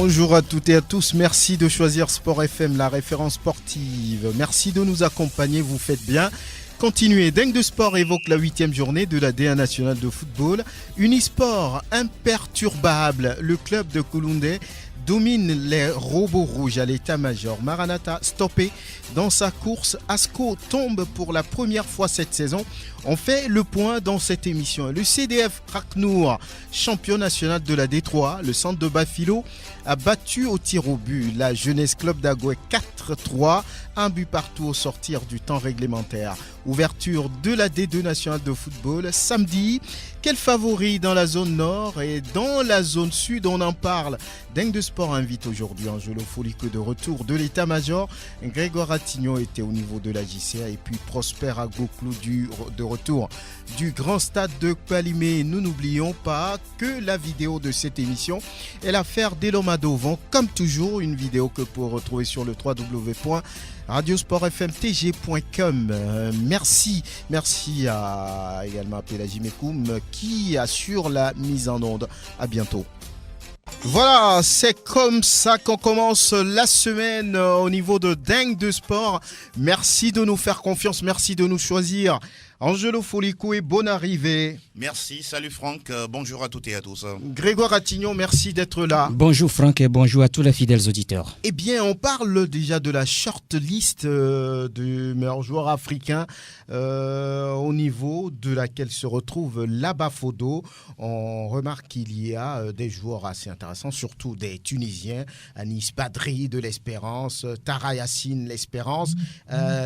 Bonjour à toutes et à tous, merci de choisir Sport FM, la référence sportive. Merci de nous accompagner, vous faites bien. Continuez, Dingue de Sport évoque la 8e journée de la D1 nationale de football. Unisport, imperturbable, le club de Koulundé domine les robots rouges à l'état-major. Maranatha stoppé dans sa course. Asco tombe pour la première fois cette saison. On fait le point dans cette émission. Le CDF Kraknour, champion national de la D3, le centre de Bafilo, a battu au tir au but la Jeunesse Club d'Agoué 4-3, un but partout au sortir du temps réglementaire. Ouverture de la D2 nationale de football samedi. Quel favori dans la zone nord et dans la zone sud, on en parle. Dingue de Sport invite aujourd'hui Angelo Folico de retour de l'état-major. Grégoire Ratignon était au niveau de la JCA et puis Prosper Agoclou de retour du grand stade de Palimé. Nous n'oublions pas que la vidéo de cette émission est l'affaire d'Elomadovan. Comme toujours, une vidéo que vous pouvez retrouver sur le www.radiosportfmtg.com. Merci également à Pélagie Mekoum qui assure la mise en onde. À bientôt. Voilà, c'est comme ça qu'on commence la semaine au niveau de Dingue de Sport. Merci de nous faire confiance, merci de nous choisir. Angelo Folico et bonne arrivée. Merci, salut Franck, bonjour à toutes et à tous. Grégoire Ratignon, merci d'être là. Bonjour Franck et bonjour à tous les fidèles auditeurs. Eh bien, on parle déjà de la shortlist du meilleur joueur africain au niveau de laquelle se retrouve Labafodo. On remarque qu'il y a des joueurs assez intéressants, surtout des Tunisiens, Anis Badri de l'Espérance, Tara Yassine l'Espérance,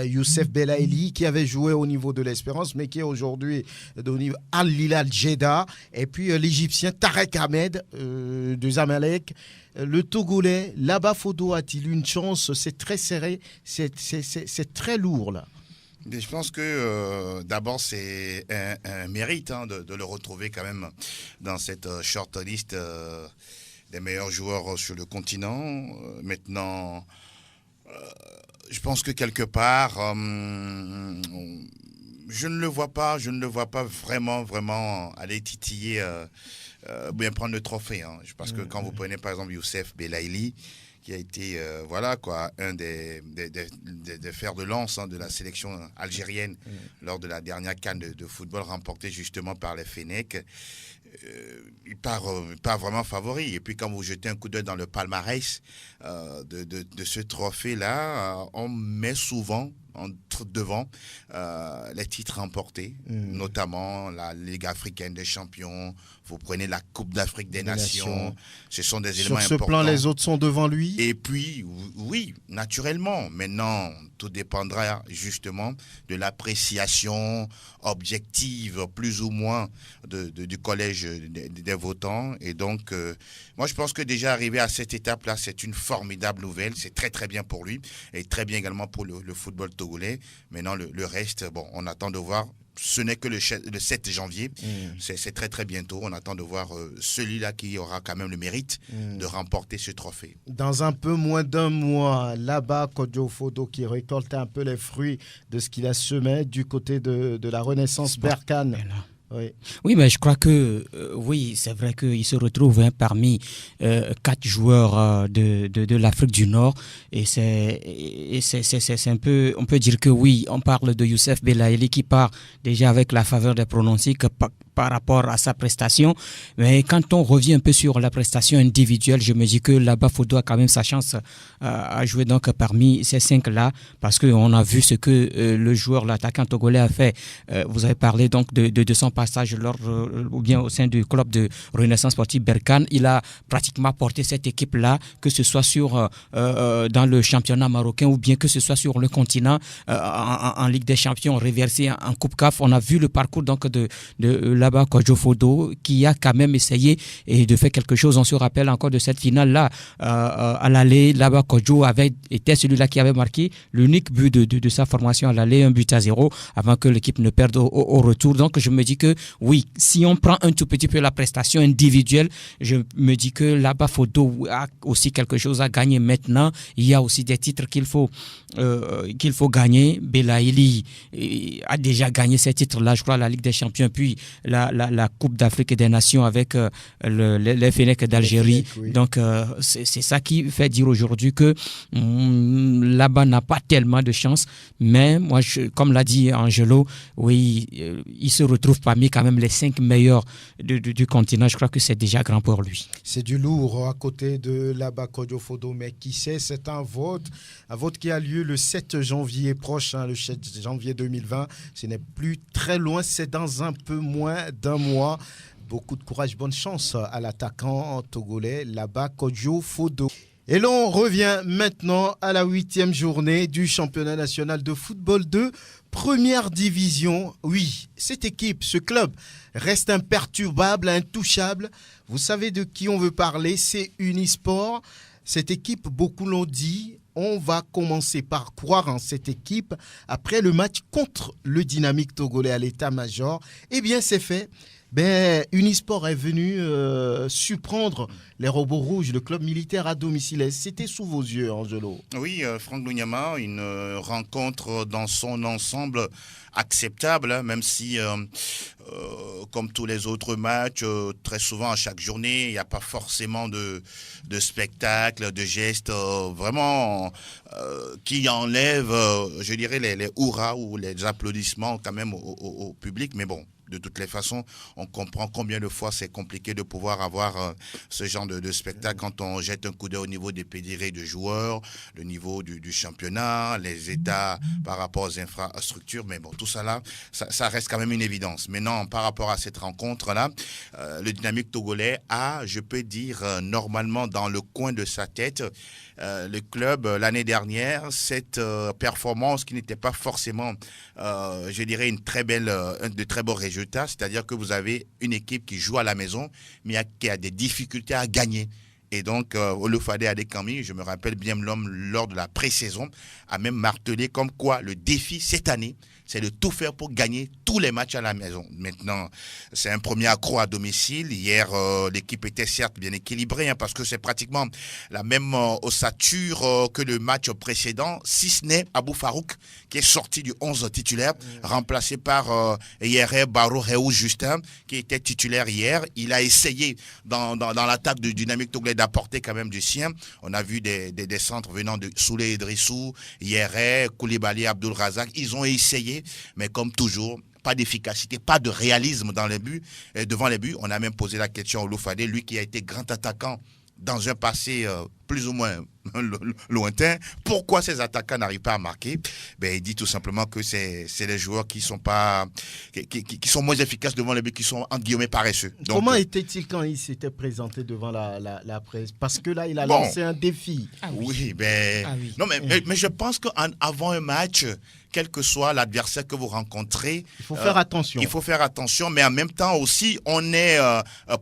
Youssef Belaïli qui avait joué au niveau de l'Espérance mais qui est aujourd'hui au niveau Al-Hilal Jeddah, et puis l'Égyptien Tarek Ahmed de Zamalek. Le Togolais, Labafodo a-t-il une chance? C'est très serré, c'est très lourd là. Je pense que d'abord c'est un mérite de le retrouver quand même dans cette shortlist des meilleurs joueurs sur le continent. Maintenant, je pense que quelque part, je ne le vois pas vraiment aller titiller, bien prendre le trophée. Parce que quand vous prenez par exemple Youssef Belaïli, qui a été un des fers de lance de la sélection algérienne lors de la dernière CAN de football remportée justement par les Fennecs. Il part vraiment favori. Et puis quand vous jetez un coup d'œil dans le palmarès de ce trophée-là, on met souvent devant les titres remportés, notamment la Ligue africaine des champions. Vous prenez la Coupe d'Afrique des Nations. Ce sont des éléments importants. Sur ce plan, les autres sont devant lui. Et puis, oui, naturellement. Maintenant, tout dépendra justement de l'appréciation objective, plus ou moins, du collège des votants. Et donc, moi, je pense que déjà arrivé à cette étape-là, c'est une formidable nouvelle. C'est très, très bien pour lui et très bien également pour le football togolais. Maintenant, le reste, on attend de voir. Ce n'est que le 7 janvier. C'est très, très bientôt. On attend de voir celui-là qui aura quand même le mérite de remporter ce trophée. Dans un peu moins d'un mois, là-bas, Kodjo Fodo qui récolte un peu les fruits de ce qu'il a semé du côté de la Renaissance Berkane. Oui, mais je crois que oui, c'est vrai qu'il se retrouve parmi 4 joueurs de l'Afrique du Nord et c'est un peu, on peut dire que oui, on parle de Youssef Belaïli qui part déjà avec la faveur des pronostics par rapport à sa prestation, mais quand on revient un peu sur la prestation individuelle, je me dis que Labafodo a quand même sa chance à jouer donc parmi ces 5-là, parce qu'on a vu ce que le joueur, l'attaquant togolais a fait. Vous avez parlé donc de son passage ou bien au sein du club de Renaissance Sportive Berkane. Il a pratiquement porté cette équipe-là, que ce soit dans le championnat marocain ou bien que ce soit sur le continent en Ligue des Champions, reversé en Coupe CAF. On a vu le parcours donc de là-bas, Kodjo Fodo, qui a quand même essayé et de faire quelque chose. On se rappelle encore de cette finale-là à l'aller. Là-bas, Kodjo était celui-là qui avait marqué l'unique but de sa formation à l'aller, 1-0, avant que l'équipe ne perde au retour. Donc, je me dis que oui, si on prend un tout petit peu la prestation individuelle, je me dis que là-bas, Fodo a aussi quelque chose à gagner maintenant. Il y a aussi des titres qu'il faut gagner. Belaïli a déjà gagné ces titres-là, je crois, la Ligue des Champions, puis la Coupe d'Afrique des Nations avec les Fennecs d'Algérie. Oui. Donc, c'est ça qui fait dire aujourd'hui que là-bas n'a pas tellement de chance. Mais moi, comme l'a dit Angelo, oui, il se retrouve parmi quand même les 5 meilleurs du continent. Je crois que c'est déjà grand pour lui. C'est du lourd à côté de Laba Kodjo-Fodo, mais qui sait, c'est un vote qui a lieu le 7 janvier prochain, le 7 janvier 2020. Ce n'est plus très loin, c'est dans un peu moins d'un mois. Beaucoup de courage, bonne chance à l'attaquant togolais Laba Kodjo-Fodo. Et l'on revient maintenant à la 8e journée du championnat national de football de première division. Oui, cette équipe, ce club reste imperturbable, intouchable. Vous savez de qui on veut parler, c'est Unisport. Cette équipe, beaucoup l'ont dit, on va commencer par croire en cette équipe après le match contre le Dynamique togolais à l'état-major. Eh bien, c'est fait. Unisport est venu surprendre les robots rouges, le club militaire à domicile. C'était sous vos yeux, Angelo. Oui, Franck Lunyama, une rencontre dans son ensemble acceptable, hein, même si, comme tous les autres matchs, très souvent à chaque journée, il n'y a pas forcément de spectacle, de gestes vraiment qui enlèvent, je dirais, les hurrahs ou les applaudissements quand même au public. Mais bon, de toutes les façons, on comprend combien de fois c'est compliqué de pouvoir avoir ce genre de spectacle quand on jette un coup d'œil au niveau des pédigrés de joueurs, le niveau du championnat, les états par rapport aux infrastructures. Mais bon, tout ça là, ça reste quand même une évidence. Maintenant, par rapport à cette rencontre-là, le Dynamique togolais a, je peux dire, normalement dans le coin de sa tête, le club, l'année dernière, cette performance qui n'était pas forcément, je dirais, de très beaux résultats. C'est-à-dire que vous avez une équipe qui joue à la maison, mais qui a des difficultés à gagner. Et donc, Olufade Adekami, je me rappelle bien l'homme lors de la pré-saison, a même martelé comme quoi le défi cette année, c'est de tout faire pour gagner tous les matchs à la maison. Maintenant, c'est un premier accro à domicile. Hier, l'équipe était certes bien équilibrée, hein, parce que c'est pratiquement la même ossature que le match précédent, si ce n'est Abou Farouk, qui est sorti du 11 titulaire, remplacé par hier Barou Réou Justin, qui était titulaire hier. Il a essayé dans l'attaque de Dynamique togolais d'apporter quand même du sien. On a vu des centres venant de Soulé Idrissou, Yéré, Koulibaly, Abdul Razak. Ils ont essayé, mais comme toujours, pas d'efficacité, pas de réalisme dans les buts. Et devant les buts, on a même posé la question à Olufade, lui qui a été grand attaquant dans un passé plus ou moins lointain. Pourquoi ces attaquants n'arrivent pas à marquer? Il dit tout simplement que c'est les joueurs qui sont moins efficaces devant les buts, qui sont entre guillemets paresseux. Donc, comment était-il quand il s'était présenté devant la presse? Parce que là, il a lancé un défi. Oui. Non, mais je pense qu'avant un match, quel que soit l'adversaire que vous rencontrez, il faut faire attention. Il faut faire attention, mais en même temps aussi, on est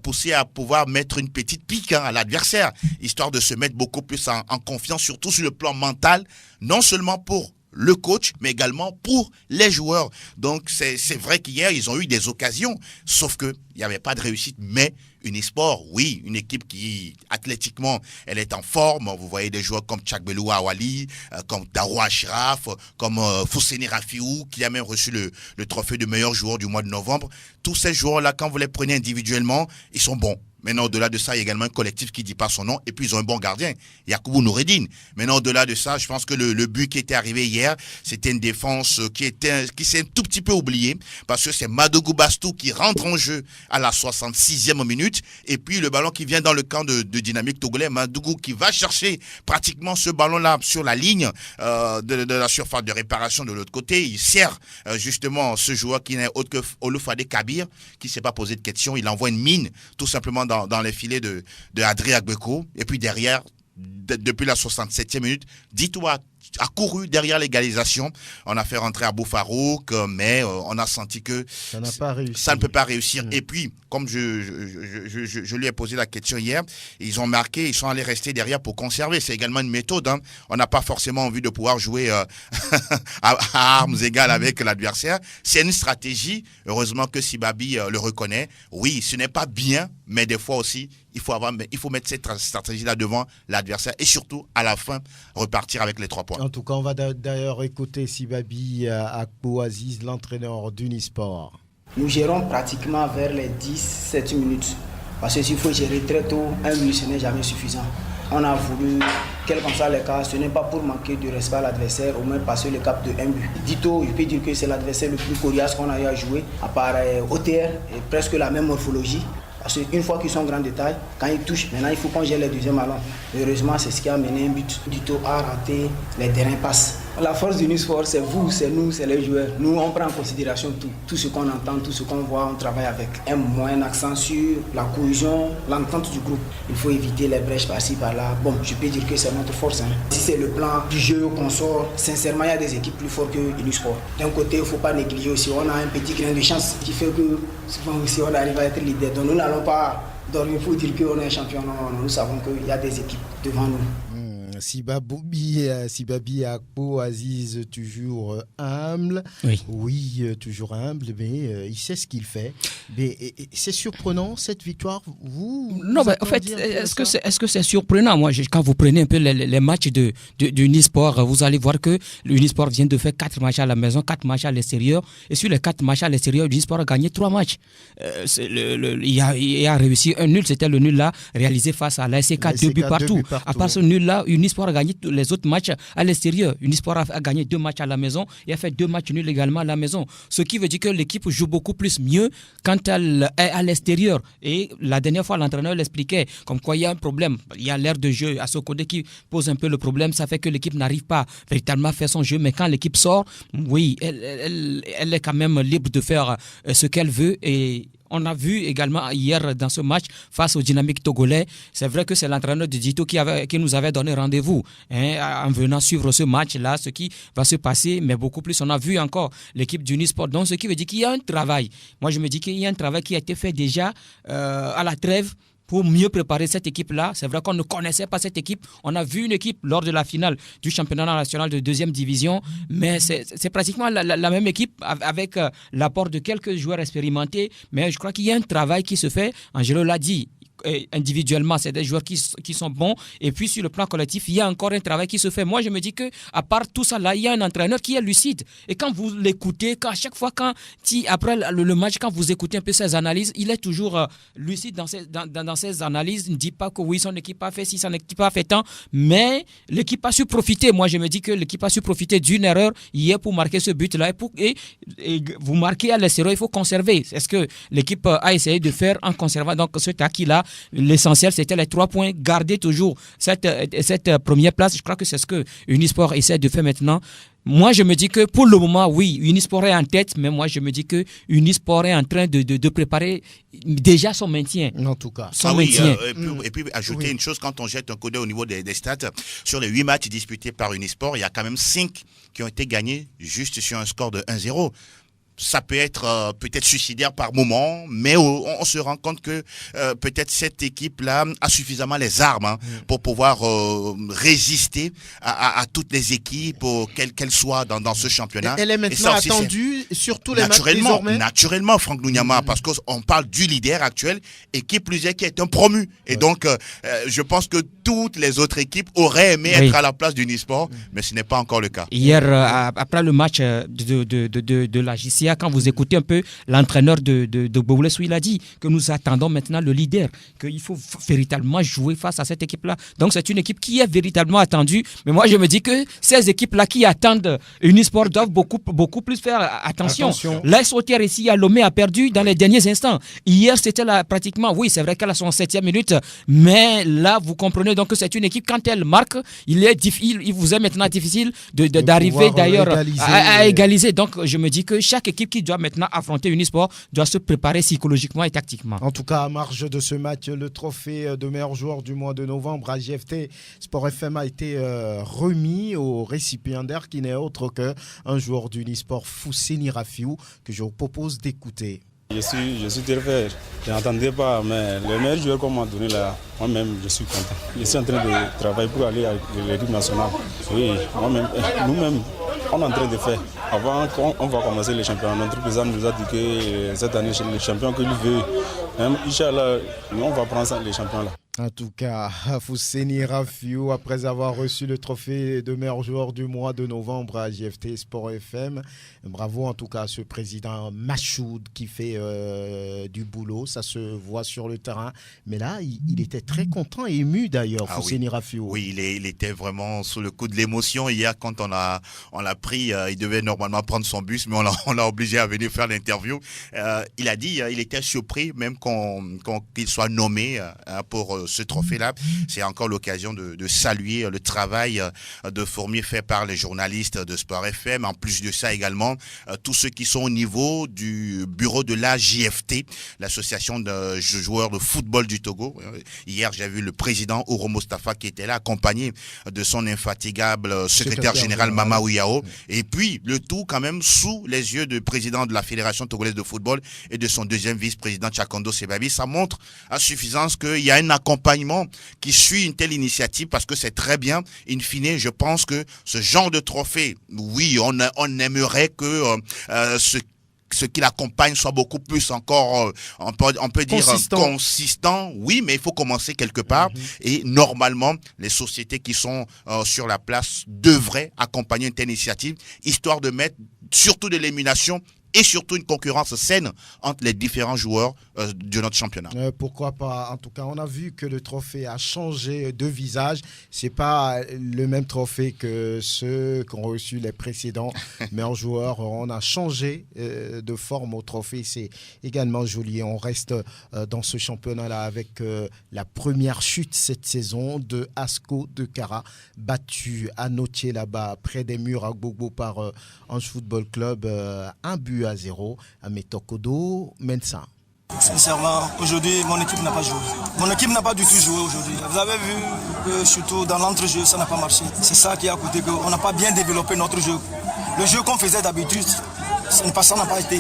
poussé à pouvoir mettre une petite pique à l'adversaire, histoire de se mettre beaucoup plus en confiance, surtout sur le plan mental, non seulement pour le coach, mais également pour les joueurs. Donc, c'est vrai qu'hier, ils ont eu des occasions, sauf qu'il n'y avait pas de réussite, mais Unisport, oui, une équipe qui, athlétiquement, elle est en forme. Vous voyez des joueurs comme Tchakbelou Awali, comme Darou Ashraf, comme Fousseni Rafiou, qui a même reçu le trophée de meilleur joueur du mois de novembre. Tous ces joueurs-là, quand vous les prenez individuellement, ils sont bons. Maintenant, au-delà de ça, il y a également un collectif qui ne dit pas son nom. Et puis, ils ont un bon gardien, Yacoubou Noureddine. Maintenant, au-delà de ça, je pense que le but qui était arrivé hier, c'était une défense qui s'est un tout petit peu oubliée. Parce que c'est Madougou Bastou qui rentre en jeu à la 66e minute. Et puis, le ballon qui vient dans le camp de Dynamique togolais, Madougou qui va chercher pratiquement ce ballon-là sur la ligne de la surface de réparation de l'autre côté. Il sert justement ce joueur qui n'est autre que Olufade Kabir, qui ne s'est pas posé de questions. Il envoie une mine, tout simplement, dans les filets de Adrien Agbeko. Et puis derrière, depuis la 67e minute, Dito a couru derrière l'égalisation. On a fait rentrer Abou Farouk, mais on a senti que ça ne peut pas réussir. Et puis, comme je lui ai posé la question hier, ils ont marqué, ils sont allés rester derrière pour conserver. C'est également une méthode. Hein. On n'a pas forcément envie de pouvoir jouer à armes égales avec l'adversaire. C'est une stratégie. Heureusement que Sibabi le reconnaît. Oui, ce n'est pas bien, mais des fois aussi, il faut mettre cette stratégie-là devant l'adversaire et surtout, à la fin, repartir avec les 3 points. En tout cas, on va d'ailleurs écouter Sibabi Akbou Aziz, l'entraîneur d'Unisport. Nous gérons pratiquement vers les 10-7 minutes. Parce que s'il faut gérer très tôt, un but, ce n'est jamais suffisant. On a voulu, quel qu'en soit les cas, ce n'est pas pour manquer de respect à l'adversaire, au moins passer le cap de un but. Dito, je peux dire que c'est l'adversaire le plus coriace qu'on a eu à jouer, à part OTR, et presque la même morphologie. Parce qu'une fois qu'ils sont grand détail, quand ils touchent, maintenant il faut qu'on gère les deuxièmes ballons. Heureusement, c'est ce qui a mené un but. Dito a raté, les terrains passent. La force du Nisport, c'est vous, c'est nous, c'est les joueurs. Nous, on prend en considération tout ce qu'on entend, tout ce qu'on voit, on travaille avec un accent sur la cohésion, l'entente du groupe. Il faut éviter les brèches par-ci, par-là. Bon, je peux dire que c'est notre force. Si c'est le plan du jeu qu'on sort, sincèrement, il y a des équipes plus fortes que Unisport. D'un côté, il ne faut pas négliger aussi. On a un petit grain de chance qui fait que souvent aussi on arrive à être leader. Donc nous n'allons pas dormir pour dire qu'on est champion. Non, nous savons qu'il y a des équipes devant nous. Sibabi Akpo, Aziz, toujours humble. Oui, toujours humble, mais il sait ce qu'il fait. Mais c'est surprenant cette victoire. Non, en fait, est-ce que c'est surprenant? Moi, quand vous prenez un peu les matchs de Unisport, vous allez voir que Unisport vient de faire 4 matchs à la maison, 4 matchs à l'extérieur. Et sur les 4 matchs à l'extérieur, Unisport a gagné 3 matchs. Il a réussi un nul, c'était le nul là, réalisé face à l'ASK, 2 buts partout. À part ce nul là, Unisport a gagné les autres matchs à l'extérieur. Unisport a gagné 2 matchs à la maison et a fait 2 matchs nuls également à la maison. Ce qui veut dire que l'équipe joue beaucoup plus mieux quand elle est à l'extérieur. Et la dernière fois, l'entraîneur l'expliquait, comme quoi il y a un problème. Il y a l'air de jeu à ce côté qui pose un peu le problème. Ça fait que l'équipe n'arrive pas véritablement à faire son jeu. Mais quand l'équipe sort, oui, elle est quand même libre de faire ce qu'elle veut. Et on a vu également hier dans ce match face au Dynamique togolais, c'est vrai que c'est l'entraîneur de Dito qui nous avait donné rendez-vous en venant suivre ce match-là, ce qui va se passer, mais beaucoup plus. On a vu encore l'équipe d'Unisport, donc ce qui veut dire qu'il y a un travail. Moi, je me dis qu'il y a un travail qui a été fait déjà à la trêve pour mieux préparer cette équipe-là. C'est vrai qu'on ne connaissait pas cette équipe. On a vu une équipe lors de la finale du championnat national de 2e division, mais c'est pratiquement la même équipe avec l'apport de quelques joueurs expérimentés. Mais je crois qu'il y a un travail qui se fait. Angelo l'a dit. Individuellement, c'est des joueurs qui sont bons. Et puis, sur le plan collectif, il y a encore un travail qui se fait. Moi, je me dis qu'à part tout ça, là, il y a un entraîneur qui est lucide. Et quand vous l'écoutez, à chaque fois, après le match, quand vous écoutez un peu ses analyses, il est toujours lucide dans ses analyses. Il ne dit pas que oui, son équipe a fait ci, son équipe a fait tant. Mais l'équipe a su profiter. Moi, je me dis que l'équipe a su profiter d'une erreur hier pour marquer ce but-là. Et vous marquez à l'extérieur, il faut conserver. C'est ce que l'équipe a essayé de faire en conservant donc cet acquis-là. L'essentiel, c'était les 3 points. Garder toujours cette première place. Je crois que c'est ce que Unisport essaie de faire maintenant. Moi, je me dis que pour le moment, oui, Unisport est en tête, mais moi, je me dis que Unisport est en train de préparer déjà son maintien. En tout cas. Son maintien. Et puis, ajouter une chose, quand on jette un coup d'œil au niveau des stats, sur les 8 matchs disputés par Unisport, il y a quand même 5 qui ont été gagnés juste sur un score de 1-0. Ça peut être peut-être suicidaire par moment, mais on se rend compte que peut-être cette équipe-là a suffisamment les armes pour pouvoir résister à toutes les équipes, quelles qu'elles soient dans ce championnat. Elle est maintenant attendue sur tous les matchs désormais. Naturellement, Franck Nounyama, parce qu'on parle du leader actuel et qui plus est qui est un promu. Et donc, je pense que toutes les autres équipes auraient aimé être à la place d'Unisport, mais ce n'est pas encore le cas. Hier, après le match de la JCA, quand vous écoutez un peu l'entraîneur de Boulesou, il a dit que nous attendons maintenant le leader, qu'il faut véritablement jouer face à cette équipe-là. Donc c'est une équipe qui est véritablement attendue. Mais moi je me dis que ces équipes-là qui attendent Unisport doivent beaucoup plus faire attention. L'AS Auxerre ici à Lomé a perdu dans les derniers instants. Hier c'était pratiquement, oui c'est vrai qu'elle a son 7e minute, mais là vous comprenez donc que c'est une équipe, quand elle marque, il vous est maintenant difficile d'arriver d'ailleurs à égaliser. Donc je me dis que chaque équipe qui doit maintenant affronter Unisport doit se préparer psychologiquement et tactiquement. En tout cas, à marge de ce match, le trophée de meilleur joueur du mois de novembre à JFT Sport FM a été remis au récipiendaire qui n'est autre qu'un joueur d'Unisport, Fousseni Rafiou, que je vous propose d'écouter. Je suis très fier. Je n'entendais pas, mais le meilleur joueur qu'on m'a donné là, moi-même, je suis content. Je suis en train de travailler pour aller à l'équipe nationale. Oui, moi-même, nous-mêmes, on est en train de faire. Avant qu'on va commencer les championnats, notre président nous a dit que cette année, les champions qu'il veut, Inch'Allah, on va prendre les champions là. En tout cas, Fousseni Rafiou, après avoir reçu le trophée de meilleur joueur du mois de novembre à JFT Sport FM, bravo en tout cas à ce président Machoud qui fait du boulot, ça se voit sur le terrain. Mais là, il était très content et ému d'ailleurs, Fousseni Rafiou. Oui, il était vraiment sous le coup de l'émotion. Hier, quand on l'a pris, il devait normalement prendre son bus, mais on l'a obligé à venir faire l'interview. Il a dit il était surpris même qu'il soit nommé pour ce trophée-là. C'est encore l'occasion de saluer le travail de fourmi fait par les journalistes de Sport FM. En plus de ça également, tous ceux qui sont au niveau du bureau de la JFT, l'association de joueurs de football du Togo. Hier, j'ai vu le président Ouro Mostafa qui était là, accompagné de son infatigable secrétaire général Mama Ouyao. Et puis, le tout quand même sous les yeux du président de la Fédération togolaise de football et de son deuxième vice-président Tchakondo Sebabi. Ça montre à suffisance qu'il y a un accompagnement qui suit une telle initiative parce que c'est très bien. In fine, je pense que ce genre de trophée, oui, on aimerait que ce qui l'accompagne soit beaucoup plus encore, on peut dire consistant. Oui, mais il faut commencer quelque part. Et normalement, les sociétés qui sont sur la place devraient accompagner une telle initiative, histoire de mettre surtout de l'émulation et surtout une concurrence saine entre les différents joueurs de notre championnat. Pourquoi pas? En tout cas, on a vu que le trophée a changé de visage. C'est pas le même trophée que ceux qu'ont reçu les précédents meilleurs joueurs. On a changé de forme au trophée. C'est également joli. On reste dans ce championnat-là avec la première chute cette saison de Asco de Kara, battu à Notier là-bas, près des murs à Gbogbo par Ange Football Club, 1-0 à Metokodo Mensa. Sincèrement, aujourd'hui, mon équipe n'a pas joué. Mon équipe n'a pas du tout joué aujourd'hui. Vous avez vu que surtout dans l'entrejeu, ça n'a pas marché. C'est ça qui a coûté qu'on n'a pas bien développé notre jeu. Le jeu qu'on faisait d'habitude, ça n'a pas été.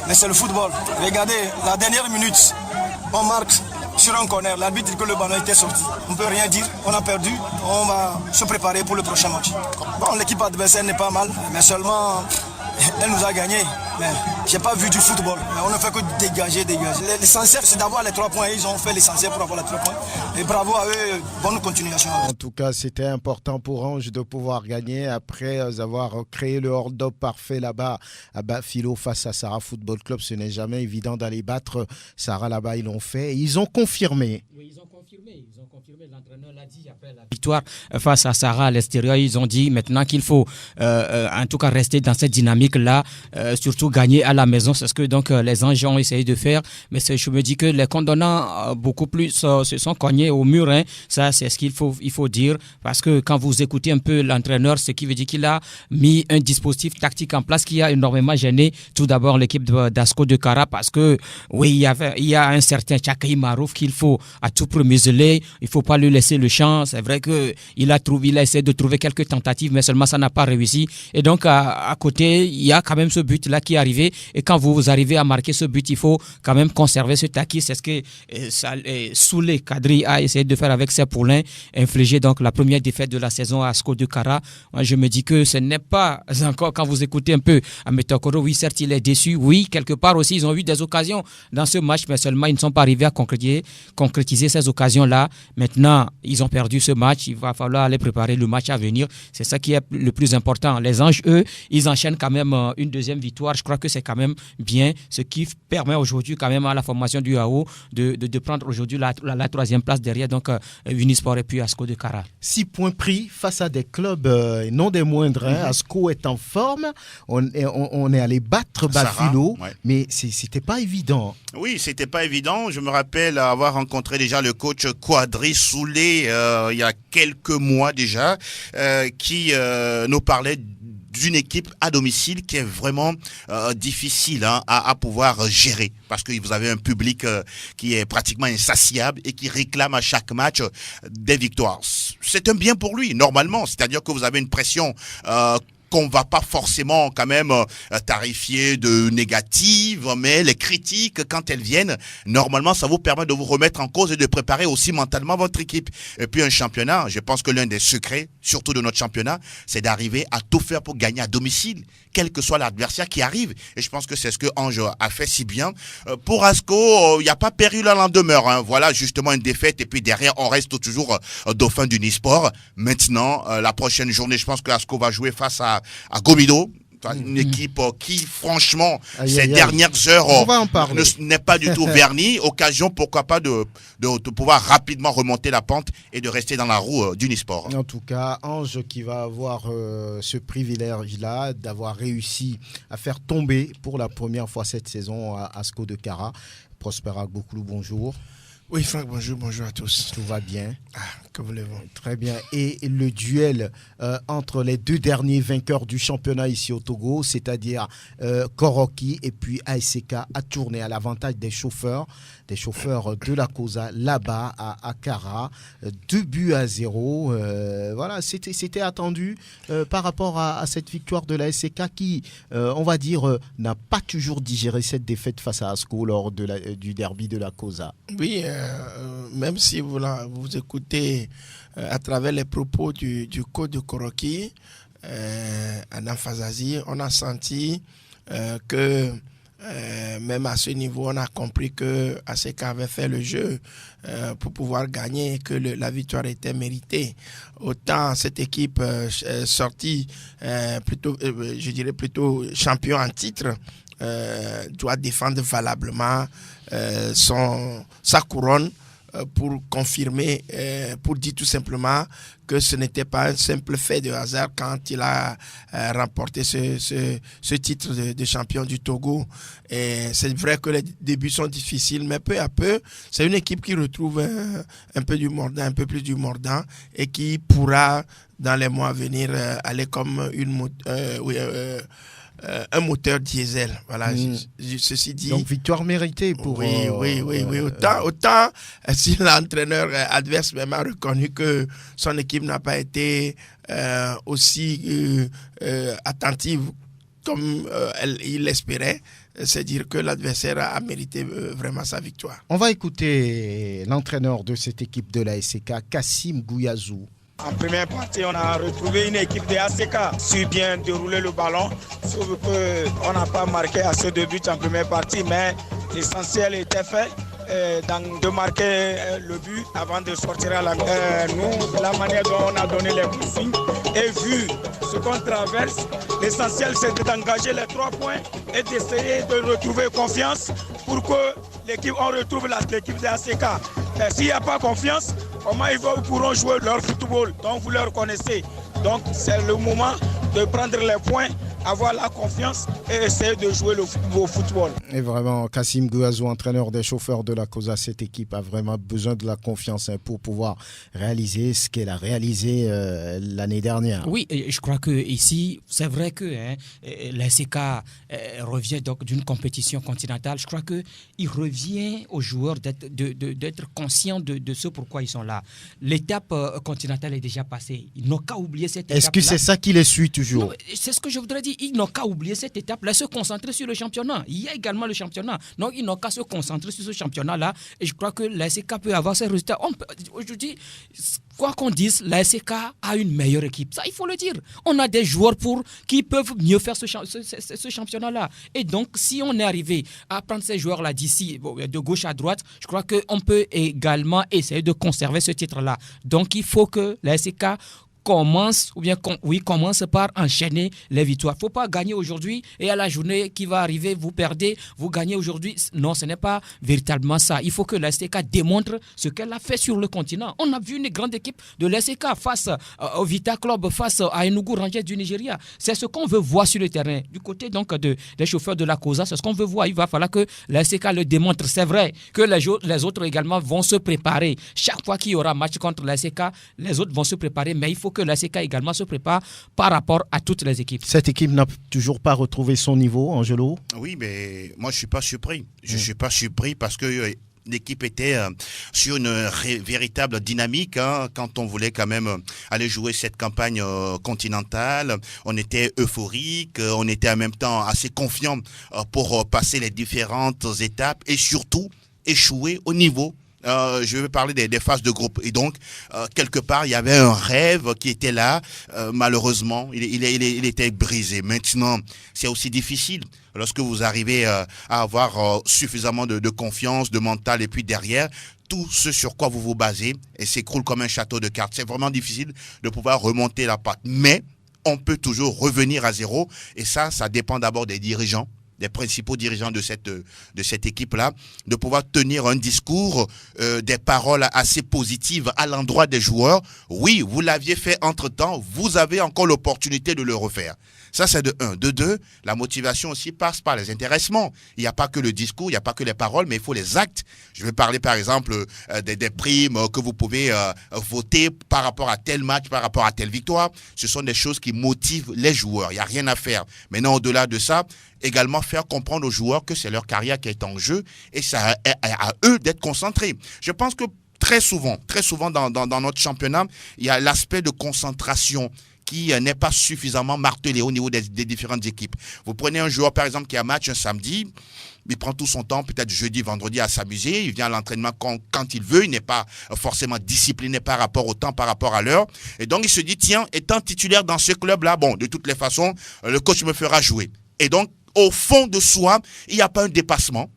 Mais c'est le football. Regardez, la dernière minute, on marque sur un corner. L'arbitre dit que le ballon était sorti. On ne peut rien dire. On a perdu. On va se préparer pour le prochain match. Bon, l'équipe adversaire n'est pas mal, mais seulement elle nous a gagné. Mais j'ai pas vu du football. Mais on ne fait que dégager. L'essentiel, c'est d'avoir les 3 points. Ils ont fait l'essentiel pour avoir les 3 points. Et bravo à eux. Bonne continuation. En tout cas, c'était important pour Ange de pouvoir gagner après avoir créé le hold-up parfait là-bas à Bafilo face à Sarah Football Club. Ce n'est jamais évident d'aller battre Sarah là-bas. Ils l'ont fait. Ils ont confirmé. Oui, ils ont confirmé. L'entraîneur l'a dit après la victoire face à Sarah à l'extérieur. Ils ont dit maintenant qu'il faut en tout cas rester dans cette dynamique-là, surtout gagner à la maison. C'est ce que donc les Anges ont essayé de faire. Mais je me dis que les condamnants beaucoup plus se sont cognés au mur. Hein. Ça, c'est ce qu'il faut dire. Parce que quand vous écoutez un peu l'entraîneur, ce qui veut dire qu'il a mis un dispositif tactique en place qui a énormément gêné tout d'abord l'équipe d'Asco de Kara. Parce que oui, il y a un certain Tchakaï Marouf qu'il faut à tout prix museler. Il ne faut pas lui laisser le champ. C'est vrai qu'il a essayé de trouver quelques tentatives, mais seulement ça n'a pas réussi. Et donc, à côté, il y a quand même ce but-là qui est arrivé. Et quand vous arrivez à marquer ce but, il faut quand même conserver ce acquis. C'est ce que Soulé Kadri a essayé de faire avec ses poulains, infliger donc la première défaite de la saison à Asco de Kara. Moi, je me dis que ce n'est pas encore, quand vous écoutez un peu à Metokoro, oui, certes, il est déçu. Oui, quelque part aussi, ils ont eu des occasions dans ce match, mais seulement ils ne sont pas arrivés à concrétiser ces occasions-là. Maintenant, ils ont perdu ce match. Il va falloir aller préparer le match à venir. C'est ça qui est le plus important. Les Anges, eux, ils enchaînent quand même une deuxième victoire. Je crois que c'est quand même bien, ce qui permet aujourd'hui quand même à la formation du AO de prendre aujourd'hui la 3e place derrière donc Unisport et puis Asco de Kara. 6 points pris face à des clubs non des moindres. Asco est en forme. On est allé battre Bafilo, mais c'était pas évident. Oui, c'était pas évident. Je me rappelle avoir rencontré déjà le coach Quadri Soulé il y a quelques mois déjà, qui nous parlait d'une équipe à domicile qui est vraiment difficile à pouvoir gérer parce que vous avez un public qui est pratiquement insatiable et qui réclame à chaque match des victoires. C'est un bien pour lui, normalement. C'est-à-dire que vous avez une pression qu'on va pas forcément quand même tarifier de négatives, mais les critiques, quand elles viennent, normalement, ça vous permet de vous remettre en cause et de préparer aussi mentalement votre équipe. Et puis un championnat, je pense que l'un des secrets, surtout de notre championnat, c'est d'arriver à tout faire pour gagner à domicile, quel que soit l'adversaire qui arrive. Et je pense que c'est ce que Ange a fait si bien. Pour Asco, il n'y a pas péril à l'en demeure. Hein. Voilà, justement, une défaite. Et puis derrière, on reste toujours dauphin du Nisport. Maintenant, la prochaine journée, je pense que Asco va jouer face à Gomido. Une équipe qui, franchement, ces dernières heures n'est pas du tout vernie. Occasion, pourquoi pas, de pouvoir rapidement remonter la pente et de rester dans la roue du Nisport. En tout cas, Ange qui va avoir ce privilège-là d'avoir réussi à faire tomber pour la première fois cette saison à Asco de Kara. Prospera Gbokoulou, bonjour. Oui, Franck, bonjour à tous. Tout va bien? Que voulez-vous? Très bien. Et le duel entre les deux derniers vainqueurs du championnat ici au Togo, c'est-à-dire Koroki et puis ASK, a tourné à l'avantage des chauffeurs de la COSA là-bas à Kara. 2-0. Voilà, c'était attendu par rapport à cette victoire de l'ASK qui, on va dire, n'a pas toujours digéré cette défaite face à Asco lors du derby de la COSA. Oui, même si vous écoutez à travers les propos du coach de Koroki, Adam Fazazi, on a senti que même à ce niveau, on a compris que ASK avait fait le jeu pour pouvoir gagner et que la victoire était méritée. Autant cette équipe sortie je dirais plutôt champion en titre, doit défendre valablement sa couronne pour confirmer, pour dire tout simplement que ce n'était pas un simple fait de hasard quand il a remporté ce titre de champion du Togo. Et c'est vrai que les débuts sont difficiles, mais peu à peu, c'est une équipe qui retrouve un peu plus du mordant et qui pourra, dans les mois à venir, aller comme un moteur diesel. Voilà, ceci dit. Donc, victoire méritée pour. Oui. Autant si l'entraîneur adverse même a reconnu que son équipe n'a pas été aussi attentive comme il l'espérait, c'est dire que l'adversaire a mérité vraiment sa victoire. On va écouter l'entraîneur de cette équipe de la SK, Kassim Gouyazou. En première partie, on a retrouvé une équipe de ASK su bien dérouler le ballon. Sauf qu'on n'a pas marqué assez de buts en première partie, mais l'essentiel était fait de marquer le but avant de sortir à la nous, la manière dont on a donné les consignes et vu ce qu'on traverse, l'essentiel c'est d'engager les 3 points et d'essayer de retrouver confiance pour que on retrouve l'équipe de ASK. S'il n'y a pas confiance, comment ils pourront jouer leur football dont vous leur connaissez? Donc c'est le moment de prendre les points, avoir la confiance et essayer de jouer le football. Et vraiment, Kassim Gouyazou, entraîneur des chauffeurs de la COSA, cette équipe a vraiment besoin de la confiance pour pouvoir réaliser ce qu'elle a réalisé l'année dernière. Oui, je crois que ici, c'est vrai que l'ASK revient donc d'une compétition continentale. Je crois qu'il revient aux joueurs d'être conscients de ce pourquoi ils sont là. L'étape continentale est déjà passée. Ils n'ont qu'à oublier cette étape-là. Est-ce que c'est ça qui les suit toujours? Non, c'est ce que je voudrais dire. Ils n'ont qu'à oublier cette étape-là, se concentrer sur le championnat. Il y a également le championnat. Donc, ils n'ont qu'à se concentrer sur ce championnat-là. Et je crois que l'ASK peut avoir ses résultats. Aujourd'hui, quoi qu'on dise, l'ASK a une meilleure équipe. Ça, il faut le dire. On a des joueurs qui peuvent mieux faire ce championnat-là. Et donc, si on est arrivé à prendre ces joueurs-là d'ici, de gauche à droite, je crois qu'on peut également essayer de conserver ce titre-là. Donc, il faut que l'ASK commence par enchaîner les victoires. Il ne faut pas gagner aujourd'hui et à la journée qui va arriver, vous perdez, vous gagnez aujourd'hui. Non, ce n'est pas véritablement ça. Il faut que l'ASK démontre ce qu'elle a fait sur le continent. On a vu une grande équipe de l'ASK face au Vita Club, face à Enugu Rangers du Nigeria. C'est ce qu'on veut voir sur le terrain. Du côté donc des chauffeurs de la COSA, c'est ce qu'on veut voir. Il va falloir que l'ASK le démontre. C'est vrai que les autres également vont se préparer. Chaque fois qu'il y aura match contre l'ASK, les autres vont se préparer, mais il faut que l'ASK également se prépare par rapport à toutes les équipes. Cette équipe n'a toujours pas retrouvé son niveau, Angelo? Oui, mais moi je ne suis pas surpris. Je ne suis pas surpris parce que l'équipe était sur une véritable dynamique quand on voulait quand même aller jouer cette campagne continentale. On était euphorique, on était en même temps assez confiant pour passer les différentes étapes et surtout échouer au niveau. Je vais parler des phases de groupe. Et donc, quelque part, il y avait un rêve qui était là. Malheureusement, il était brisé. Maintenant, c'est aussi difficile lorsque vous arrivez à avoir suffisamment de confiance, de mental, et puis derrière, tout ce sur quoi vous vous basez et s'écroule comme un château de cartes. C'est vraiment difficile de pouvoir remonter la pente. Mais on peut toujours revenir à zéro. Et ça dépend d'abord des dirigeants, des principaux dirigeants de cette équipe-là, de pouvoir tenir un discours, des paroles assez positives à l'endroit des joueurs. Oui, vous l'aviez fait entre-temps, vous avez encore l'opportunité de le refaire. Ça, c'est de un. De deux, la motivation aussi passe par les intéressements. Il n'y a pas que le discours, il n'y a pas que les paroles, mais il faut les actes. Je vais parler, par exemple, des primes que vous pouvez voter par rapport à tel match, par rapport à telle victoire. Ce sont des choses qui motivent les joueurs. Il n'y a rien à faire. Maintenant, au-delà de ça, également faire comprendre aux joueurs que c'est leur carrière qui est en jeu et ça à eux d'être concentrés. Je pense que très souvent dans notre championnat, il y a l'aspect de concentration qui n'est pas suffisamment martelé au niveau des différentes équipes. Vous prenez un joueur, par exemple, qui a match un samedi, il prend tout son temps, peut-être jeudi, vendredi, à s'amuser. Il vient à l'entraînement quand il veut. Il n'est pas forcément discipliné par rapport au temps, par rapport à l'heure. Et donc, il se dit, tiens, étant titulaire dans ce club-là, bon, de toutes les façons, le coach me fera jouer. Et donc, au fond de soi, il n'y a pas un dépassement.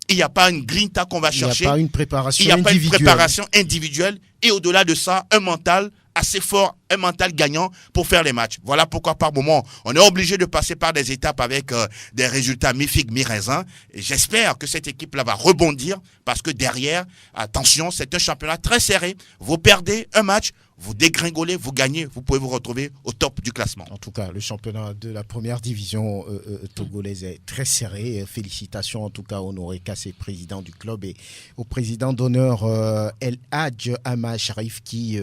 Il n'y a pas une grinta qu'on va chercher. Il n'y a pas une préparation individuelle. Il n'y a individuelle. pas une préparation individuelle. Et au-delà de ça, un mental assez fort, un mental gagnant pour faire les matchs. Voilà pourquoi par moment, on est obligé de passer par des étapes avec des résultats mi-figue, mi-raisin. Et j'espère que cette équipe-là va rebondir parce que derrière, attention, c'est un championnat très serré. Vous perdez un match, vous dégringolez, vous gagnez, vous pouvez vous retrouver au top du classement. En tout cas, le championnat de la première division togolaise est très serré. Félicitations en tout cas à Honoré Kassé, président du club, et au président d'honneur El Hadj Ama Sharif qui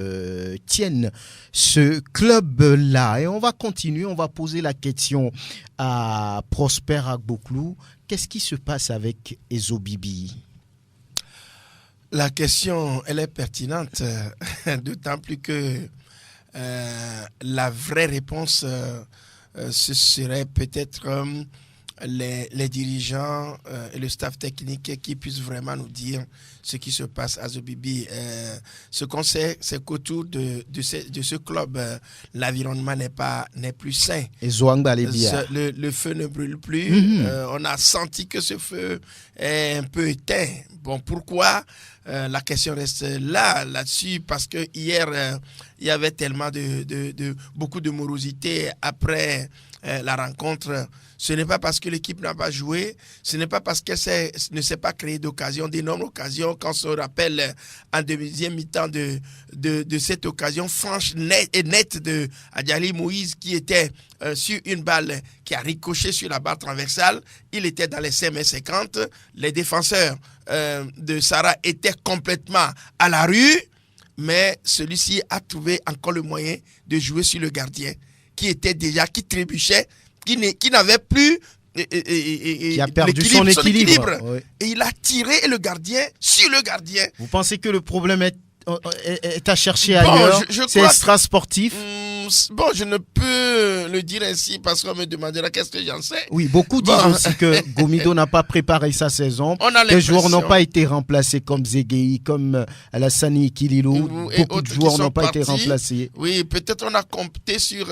tiennent ce club-là. Et on va continuer, on va poser la question à Prosper Agboklou. Qu'est-ce qui se passe avec Ezo Bibi ? La question, elle est pertinente, d'autant plus que la vraie réponse, ce serait peut-être les dirigeants et le staff technique qui puissent vraiment nous dire ce qui se passe à Zobibi. Ce qu'on sait, c'est qu'autour de ce club, l'environnement n'est plus sain. Et le feu ne brûle plus. On a senti que ce feu est un peu éteint. Bon, pourquoi? La question reste là-dessus, parce que hier, il y avait tellement beaucoup de morosité après la rencontre. Ce n'est pas parce que l'équipe n'a pas joué, ce n'est pas parce qu'elle ne s'est pas créé d'occasion, d'énormes occasions. Quand on se rappelle en deuxième mi-temps de cette occasion franche et nette de Adjali Moïse qui était sur une balle qui a ricoché sur la barre transversale, il était dans les 5m50. Les défenseurs de Sarah étaient complètement à la rue, mais celui-ci a trouvé encore le moyen de jouer sur le gardien qui trébuchait, qui n'avait plus qui a perdu son équilibre. Oui. Et il a tiré le gardien sur le gardien. Vous pensez que le problème est à chercher ailleurs? C'est extra-sportif? Bon, je ne peux le dire ainsi parce qu'on me demandera qu'est-ce que j'en sais. Oui, beaucoup disent aussi que Gomido n'a pas préparé sa saison. Les joueurs n'ont pas été remplacés comme Zegei, comme Alassane Kililou. Beaucoup de joueurs n'ont pas été remplacés. Oui, peut-être on a compté sur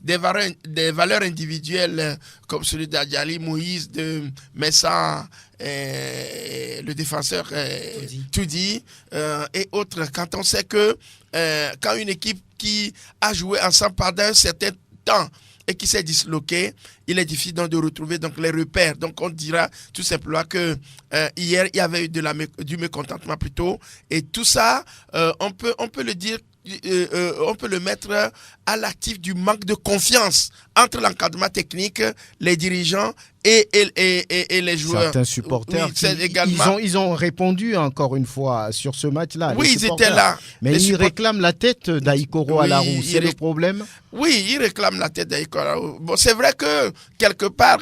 des valeurs individuelles comme celui d'Adjali Moïse, de Messa, le défenseur Tudi et autres. Quand on sait que quand une équipe qui a joué ensemble pendant un certain temps et qui s'est disloquée, il est difficile donc de retrouver donc les repères. Donc on dira tout simplement que hier il y avait eu du mécontentement plutôt, et tout ça on peut le dire. On peut le mettre à l'actif du manque de confiance entre l'encadrement technique, les dirigeants et les joueurs. Certains supporters, oui, ils ont répondu encore une fois sur ce match-là. Oui, ils étaient là. Mais ils réclament la tête d'Aïkoro Alarou. C'est le problème? Oui, ils réclament la tête d'Aïkoro Alarou. Bon, c'est vrai que quelque part,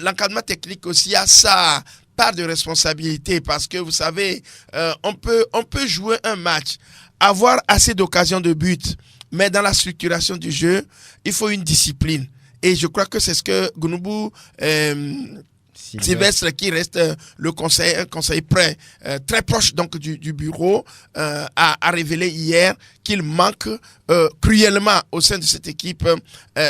l'encadrement technique aussi a sa part de responsabilité parce que vous savez, on peut jouer un match, avoir assez d'occasions de but, mais dans la structuration du jeu, il faut une discipline. Et je crois que c'est ce que Gounoubou Sylvestre, qui reste un conseil près, très proche donc du bureau, a révélé hier qu'il manque cruellement au sein de cette équipe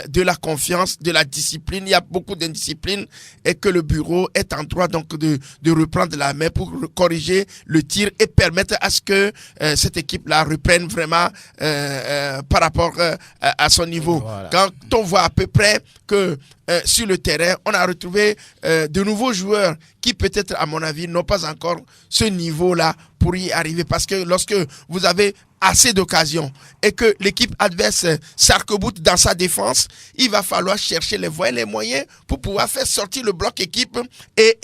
de la confiance, de la discipline. Il y a beaucoup d'indiscipline et que le bureau est en droit donc de reprendre la main pour corriger le tir et permettre à ce que cette équipe-là reprenne vraiment par rapport à son niveau. Voilà. Quand on voit à peu près que sur le terrain, on a retrouvé de nouveaux joueurs qui peut-être, à mon avis, n'ont pas encore ce niveau-là pour y arriver. Parce que lorsque vous avez assez d'occasions et que l'équipe adverse s'arc-boute dans sa défense, il va falloir chercher les voies et les moyens pour pouvoir faire sortir le bloc équipe et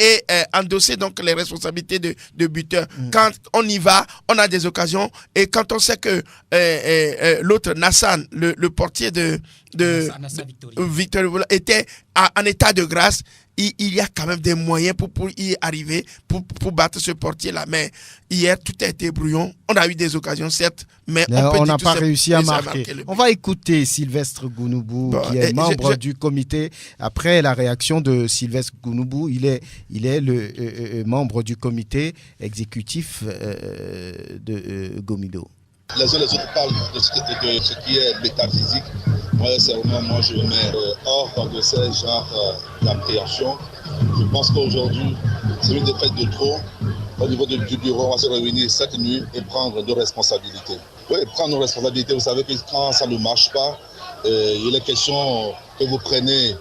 endosser donc les responsabilités de buteur. Quand on y va, on a des occasions et quand on sait que l'autre, Nassan, le portier de Victor était en état de grâce, il y a quand même des moyens pour y arriver, pour battre ce portier-là. Mais hier, tout a été brouillon. On a eu des occasions, certes, mais on n'a pas réussi à marquer. On va écouter Sylvestre Gounoubou, qui est membre du comité. Après la réaction de Sylvestre Gounoubou, il est le membre du comité exécutif de Gomido. Les uns les autres parlent de ce qui est métaphysique. Moi, je me mets hors de ce genre d'appréhension. Je pense qu'aujourd'hui, c'est une défaite de trop. Au niveau du bureau, on va se réunir cette nuit et prendre nos responsabilités. Oui, prendre nos responsabilités. Vous savez que quand ça ne marche pas, il est question que vous preniez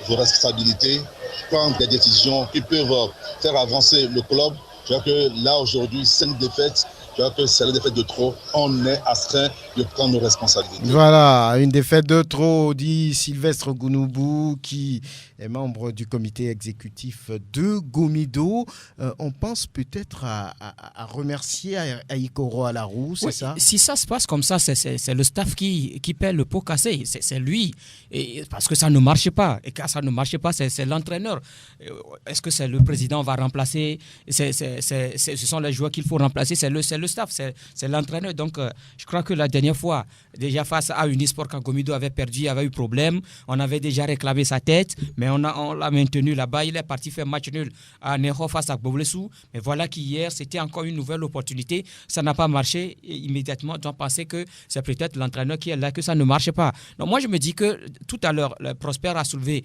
vos responsabilités, prendre des décisions qui peuvent faire avancer le club. Je crois que là, aujourd'hui, c'est une défaite. Je crois que c'est la défaite de trop. On est astreint de prendre nos responsabilités. Voilà, une défaite de trop, dit Sylvestre Gounoubou, qui est membre du comité exécutif de Gomido. On pense peut-être à remercier Aïkoro Alarou, c'est ça? Si ça se passe comme ça, c'est le staff qui paie le pot cassé. C'est lui. Et parce que ça ne marche pas. Et quand ça ne marche pas, c'est l'entraîneur. Est-ce que c'est le président qui va remplacer? Ce sont les joueurs qu'il faut remplacer. C'est le staff, c'est l'entraîneur. Donc, je crois que la dernière fois, déjà face à Unisport, quand Gomido avait perdu, il avait eu problème. On avait déjà réclamé sa tête, mais on l'a maintenu là-bas. Il est parti faire match nul à Neho face à Boblessou. Mais voilà qu'hier, c'était encore une nouvelle opportunité. Ça n'a pas marché. Et immédiatement, on pensait que c'est peut-être l'entraîneur qui est là, que ça ne marche pas. Donc, moi, je me dis que tout à l'heure, le Prosper a soulevé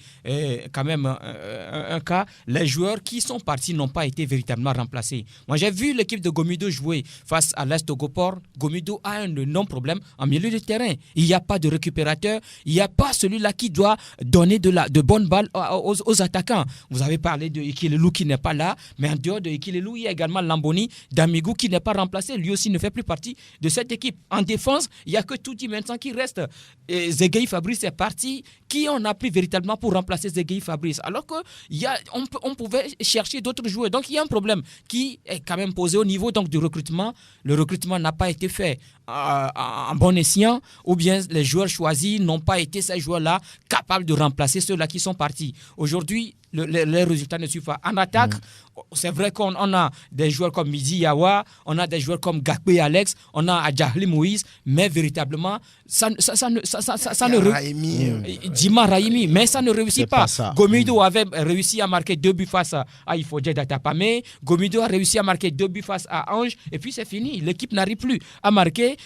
quand même un cas. Les joueurs qui sont partis n'ont pas été véritablement remplacés. Moi, j'ai vu l'équipe de Gomido jouer face à l'Est Togopor. Gomido a un non-problème en milieu de terrain. Il n'y a pas de récupérateur. Il n'y a pas celui-là qui doit donner de bonnes balles aux attaquants. Vous avez parlé de Ikilelou qui n'est pas là, mais en dehors de Ikilelou, il y a également Lamboni Damigou qui n'est pas remplacé. Lui aussi ne fait plus partie de cette équipe. En défense, il n'y a que Touti maintenant qui reste. Zegueï Fabrice est parti. Qui on a pris véritablement pour remplacer Zegueï Fabrice? Alors qu'on pouvait chercher d'autres joueurs. Donc il y a un problème qui est quand même posé au niveau donc, du recrutement. Le recrutement n'a pas été fait en bon escient, ou bien les joueurs choisis n'ont pas été ces joueurs-là capables de remplacer ceux-là qui sont partis. Aujourd'hui, les résultats ne suivent pas. En attaque, c'est vrai qu'on a des joueurs comme Midi Yawa, on a des joueurs comme Gakbe Alex, on a Adjahli Moïse, mais véritablement, ça ne réussit. Djima Raimi, mais ça ne réussit pas. Gomido avait réussi à marquer 2 buts face à Ifodje Datapame, Gomido a réussi à marquer 2 buts face à Ange, et puis c'est fini. L'équipe n'arrive plus à marquer.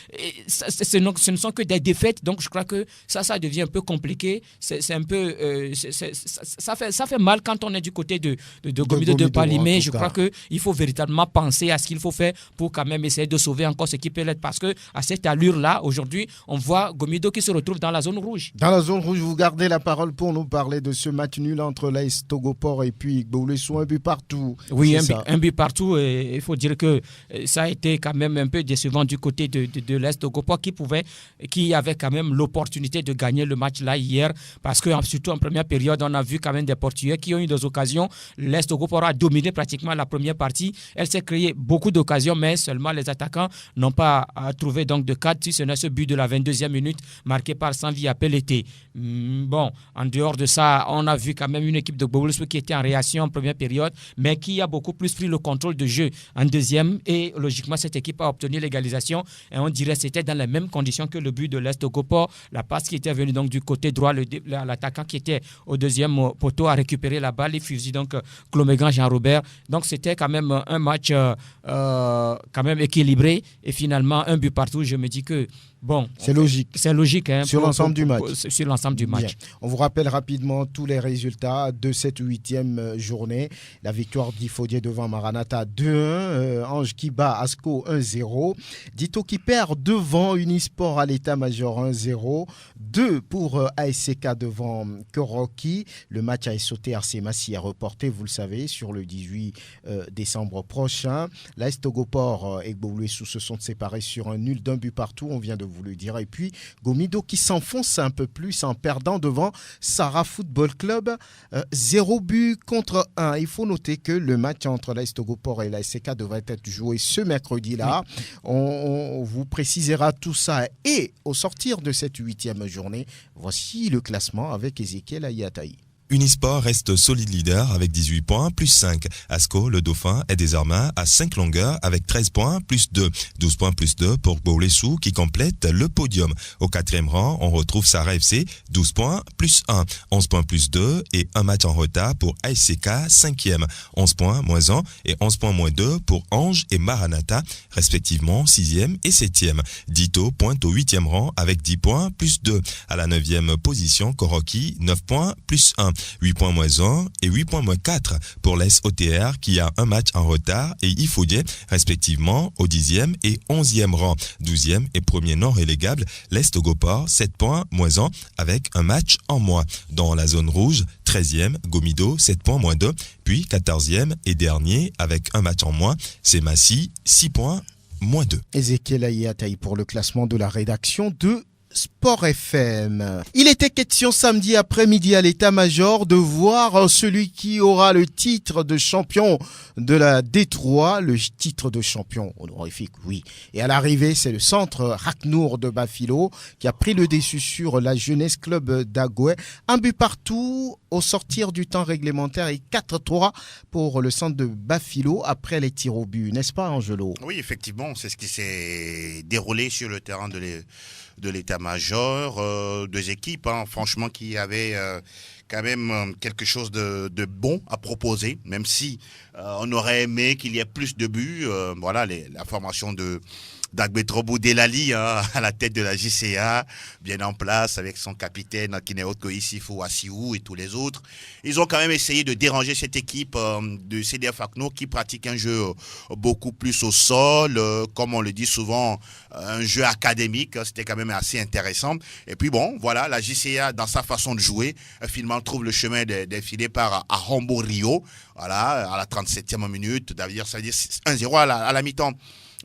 Ce ne sont que des défaites, donc je crois que ça devient un peu compliqué. C'est un peu, ça fait mal quand on est du côté de Gomido de Palimé. Je crois qu'il faut véritablement penser à ce qu'il faut faire pour quand même essayer de sauver encore ce qui peut l'être, parce que à cette allure-là, aujourd'hui, on voit Gomido qui se retrouve dans la zone rouge. Dans la zone rouge, vous gardez la parole pour nous parler de ce match nul entre l'AS Togopor et puis Boblessou, un but partout. Oui, un but partout. Il faut dire que ça a été quand même un peu décevant du côté de l'AS Togopor qui avait quand même l'opportunité de gagner le match là hier, parce que surtout en première période, on a vu quand même des Portugais qui ont eu des occasions. L'Est Goporo a dominé pratiquement la première partie. Elle s'est créée beaucoup d'occasions, mais seulement les attaquants n'ont pas trouvé donc de cadre. Si ce n'est ce but de la 22e minute marqué par Sanvi Apelete. Bon, en dehors de ça, on a vu quand même une équipe de Gbogbo qui était en réaction en première période, mais qui a beaucoup plus pris le contrôle de jeu en deuxième. Et logiquement, cette équipe a obtenu l'égalisation. Et on dirait que c'était dans les mêmes conditions que le but de l'Est Goporo. La passe qui était venue donc du côté droit, l'attaquant qui était au deuxième poteau a récupéré la balle et fusille donc Clomégan Jean-Robert. Donc c'était quand même un match quand même équilibré. Et finalement, un but partout, je me dis que bon, c'est logique. C'est logique. Hein, sur l'ensemble du match. Sur l'ensemble du match. Bien. On vous rappelle rapidement tous les résultats de cette 8e journée. La victoire d'Ifodié devant Maranatha 2-1. Ange qui bat Asco 1-0. Dito qui perd devant Unisport à l'état-major 1-0. 2 pour ASCK devant Koroki. Le match a sauté RC Massy est reporté, vous le savez, sur le 18 décembre prochain. L'Est Goporo et Gbogbo se sont séparés sur un nul d'un but partout. On vient de vous le dire. Et puis Gomido qui s'enfonce un peu plus en perdant devant Sarah Football Club 0 but contre 1. Il faut noter que le match entre l'Est Goporo et l'ASCK devrait être joué ce mercredi-là. Oui. On vous précisera tout ça. Et au sortir de cette 8e journée, voici le classement avec Ezekiel Ayataï. Unisport reste solide leader avec 18 points, plus 5. Asco, le Dauphin, est désormais à 5 longueurs avec 13 points, plus 2. 12 points plus 2 pour Gbogbo qui complète le podium. Au 4e rang, on retrouve Sarah FC, 12 points, plus 1. 11 points plus 2 et un match en retard pour ASCK, 5e. 11 points moins 1 et 11 points moins 2 pour Ange et Maranatha, respectivement 6e et 7e. Dito pointe au 8e rang avec 10 points, plus 2. À la 9e position, Koroki, 9 points, plus 1. 8 points moins 1 et 8 points moins 4 pour l'SOTR qui a un match en retard et Ifodié respectivement au 10e et 11e rang. 12e et premier non relégable, l'Est Goporo 7 points moins 1 avec un match en moins. Dans la zone rouge, 13e, Gomido 7 points moins 2, puis 14e et dernier avec un match en moins, c'est Massy 6 points moins 2. Ezekiel Ayataï pour le classement de la rédaction de Sport FM. Il était question samedi après-midi à l'état-major de voir celui qui aura le titre de champion de la D3, le titre de champion honorifique, oui. Et à l'arrivée, c'est le centre Raknour de Bafilo qui a pris le dessus sur la Jeunesse Club d'Agoué. Un but partout au sortir du temps réglementaire et 4-3 pour le centre de Bafilo après les tirs au but, n'est-ce pas Angelo? Oui, effectivement, c'est ce qui s'est déroulé sur le terrain de l'état-major, deux équipes, franchement, qui avaient quand même quelque chose de bon à proposer, même si on aurait aimé qu'il y ait plus de buts. Voilà, la formation d'Agbetrobo Delali à la tête de la JCA, bien en place avec son capitaine qui n'est autre que Issifou Assiou et tous les autres. Ils ont quand même essayé de déranger cette équipe de CDF Akno qui pratique un jeu beaucoup plus au sol, comme on le dit souvent, un jeu académique. C'était quand même assez intéressant. Et puis bon, voilà, la JCA dans sa façon de jouer, finalement trouve le chemin défilé par Ahombo Rio, voilà, à la 37e minute, d'ailleurs ça veut dire 1-0 à la mi-temps.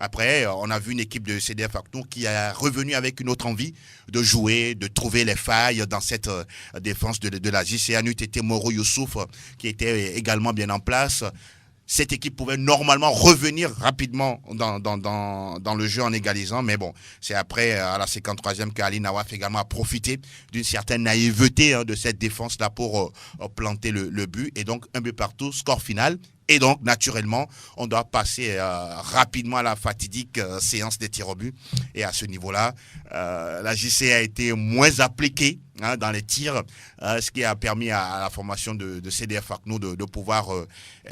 Après, on a vu une équipe de CDF Akno qui est revenue avec une autre envie de jouer, de trouver les failles dans cette défense de la JCA. Était Moro Youssouf qui était également bien en place. Cette équipe pouvait normalement revenir rapidement dans le jeu en égalisant. Mais bon, c'est après, à la 53e, qu'Ali Nawaf également a profité d'une certaine naïveté de cette défense-là pour planter le but. Et donc, un but partout, score final. Et donc, naturellement, on doit passer rapidement à la fatidique séance des tirs au but. Et à ce niveau-là, la JC a été moins appliquée dans les tirs, ce qui a permis à la formation de CDF Akno de pouvoir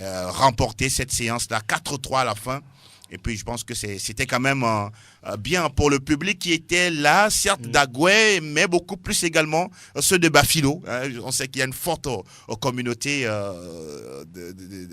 remporter cette séance-là 4-3 à la fin. Et puis, je pense que c'était quand même bien pour le public qui était là, certes d'Agoué, mais beaucoup plus également ceux de Bafilo. On sait qu'il y a une forte communauté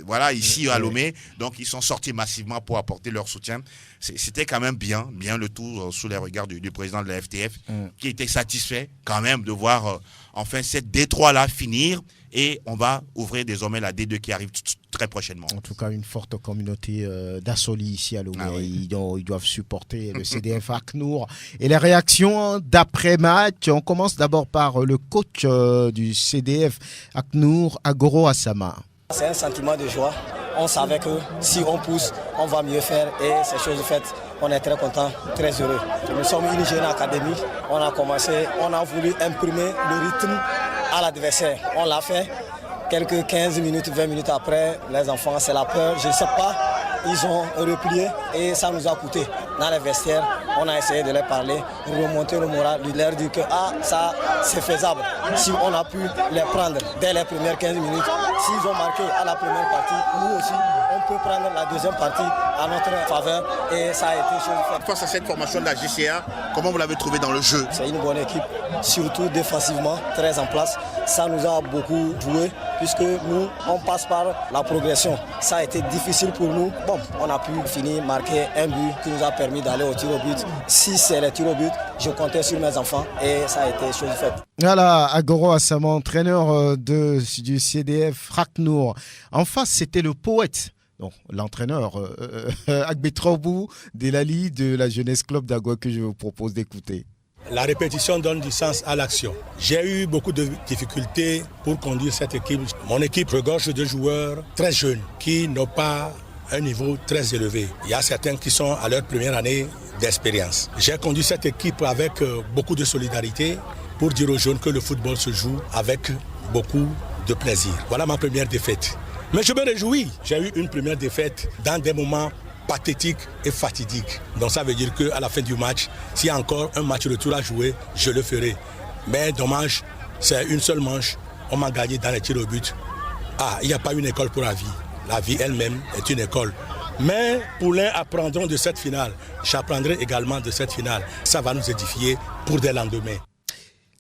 voilà, ici à Lomé. Donc, ils sont sortis massivement pour apporter leur soutien. C'était quand même bien le tout sous les regards du président de la FTF, qui était satisfait quand même de voir enfin cette D3-là finir. Et on va ouvrir désormais la D2 qui arrive très prochainement. En tout cas, une forte communauté d'Assoli ici à Lomé. Ah oui. Ils doivent supporter le CDF ACNUR. Et les réactions d'après-match, on commence d'abord par le coach du CDF ACNUR, Agoro Asama. C'est un sentiment de joie. On savait que si on pousse, on va mieux faire et ces choses faites, on est très content, très heureux. Nous sommes une jeune académie, on a commencé, on a voulu imprimer le rythme à l'adversaire. On l'a fait, quelques 15 minutes, 20 minutes après, les enfants, c'est la peur, je ne sais pas, ils ont replié et ça nous a coûté. Dans les vestiaires, on a essayé de leur parler, remonter le moral, de leur dire que ça c'est faisable. Si on a pu les prendre dès les premières 15 minutes, s'ils ont marqué à la première partie, nous aussi, on peut prendre la deuxième partie à notre faveur et ça a été chose faite. Face à cette formation de la GCA, comment vous l'avez trouvé dans le jeu? C'est une bonne équipe, surtout défensivement, très en place. Ça nous a beaucoup joué puisque nous, on passe par la progression. Ça a été difficile pour nous. Bon, on a pu finir, marquer un but qui nous a permis d'aller au tir au but. Si c'est le tir au but, je comptais sur mes enfants et ça a été chose faite. Voilà, Agoro Asama, entraîneur du CDF ACNUR. En face, c'était le poète. Donc, l'entraîneur Agbetrobou Delali de la Jeunesse Club d'Agua que je vous propose d'écouter. La répétition donne du sens à l'action. J'ai eu beaucoup de difficultés pour conduire cette équipe. Mon équipe regorge de joueurs très jeunes qui n'ont pas un niveau très élevé. Il y a certains qui sont à leur première année d'expérience. J'ai conduit cette équipe avec beaucoup de solidarité pour dire aux jeunes que le football se joue avec beaucoup de plaisir. Voilà ma première défaite. Mais je me réjouis. J'ai eu une première défaite dans des moments pathétique et fatidique. Donc ça veut dire qu'à la fin du match, s'il y a encore un match retour à jouer, je le ferai. Mais dommage, c'est une seule manche. On m'a gagné dans les tirs au but. Il n'y a pas une école pour la vie. La vie elle-même est une école. Mais Poulain apprendront de cette finale. J'apprendrai également de cette finale. Ça va nous édifier pour des lendemains.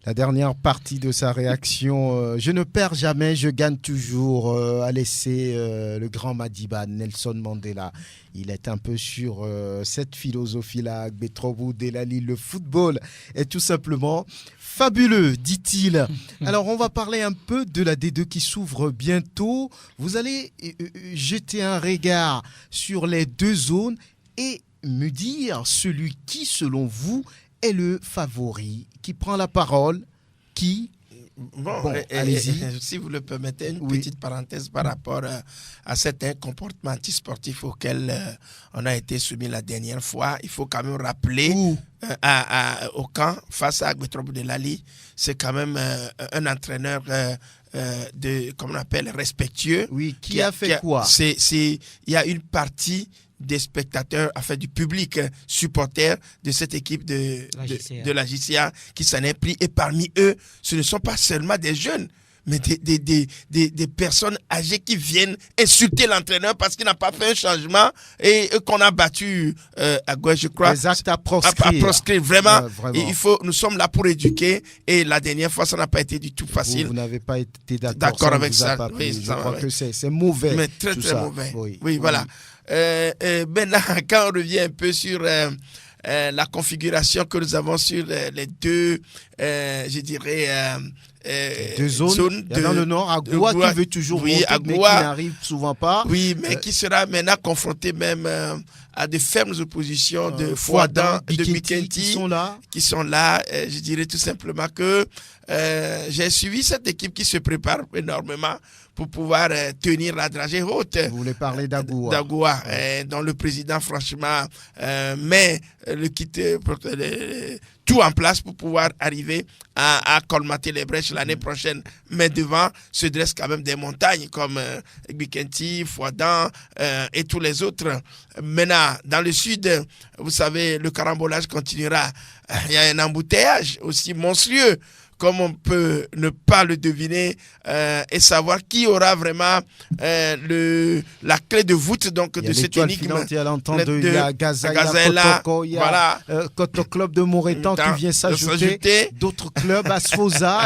La dernière partie de sa réaction, je ne perds jamais, je gagne toujours, a laissé le grand Madiba, Nelson Mandela. Il est un peu sur cette philosophie-là, Agbetrobou Delali. Le football est tout simplement fabuleux, dit-il. Alors, on va parler un peu de la D2 qui s'ouvre bientôt. Vous allez jeter un regard sur les deux zones et me dire celui qui, selon vous, est le favori, qui prend la parole, qui... Bon, allez-y. Si vous le permettez, une petite parenthèse par rapport à certains comportements antisportifs auxquels on a été soumis la dernière fois. Il faut quand même rappeler au camp, face à Agbetrobou Delali, c'est quand même un entraîneur comme on appelle, respectueux. Oui, qui a fait quoi? Il y a une partie des spectateurs, enfin du public supporter de cette équipe de la JCA qui s'en est pris. Et parmi eux, ce ne sont pas seulement des jeunes, mais des personnes âgées qui viennent insulter l'entraîneur parce qu'il n'a pas fait un changement et qu'on a battu à gauche, je crois. Les actes à proscrire. Vraiment, nous sommes là pour éduquer et la dernière fois, ça n'a pas été du tout facile. Vous n'avez pas été d'accord avec ça. Je crois que c'est mauvais. Mais très, très mauvais. Oui, voilà. Maintenant, quand on revient un peu sur la configuration que nous avons sur les deux, je dirais, deux zones. Dans le nord, Agua qui veut toujours monter, mais qui n'arrive souvent pas. Oui, mais qui sera maintenant confronté même à de fermes oppositions de Fouadan et de Bikenti qui sont là. Je dirais tout simplement que j'ai suivi cette équipe qui se prépare énormément pour pouvoir tenir la dragée haute. Vous voulez parler d'Agua. D'Agua, dont le président, franchement, met tout en place pour pouvoir arriver à colmater les brèches l'année prochaine. Mais devant se dressent quand même des montagnes comme Bikenti, Fouadan et tous les autres. Maintenant, dans le sud, vous savez, le carambolage continuera. Il y a un embouteillage aussi monstrueux, comme on peut ne pas le deviner, et savoir qui aura vraiment la clé de voûte donc, de cette énigme. Il y a Gazela, Kotoko, il y a Koto Club de Moretan qui vient s'ajouter, d'autres clubs, Asfosa.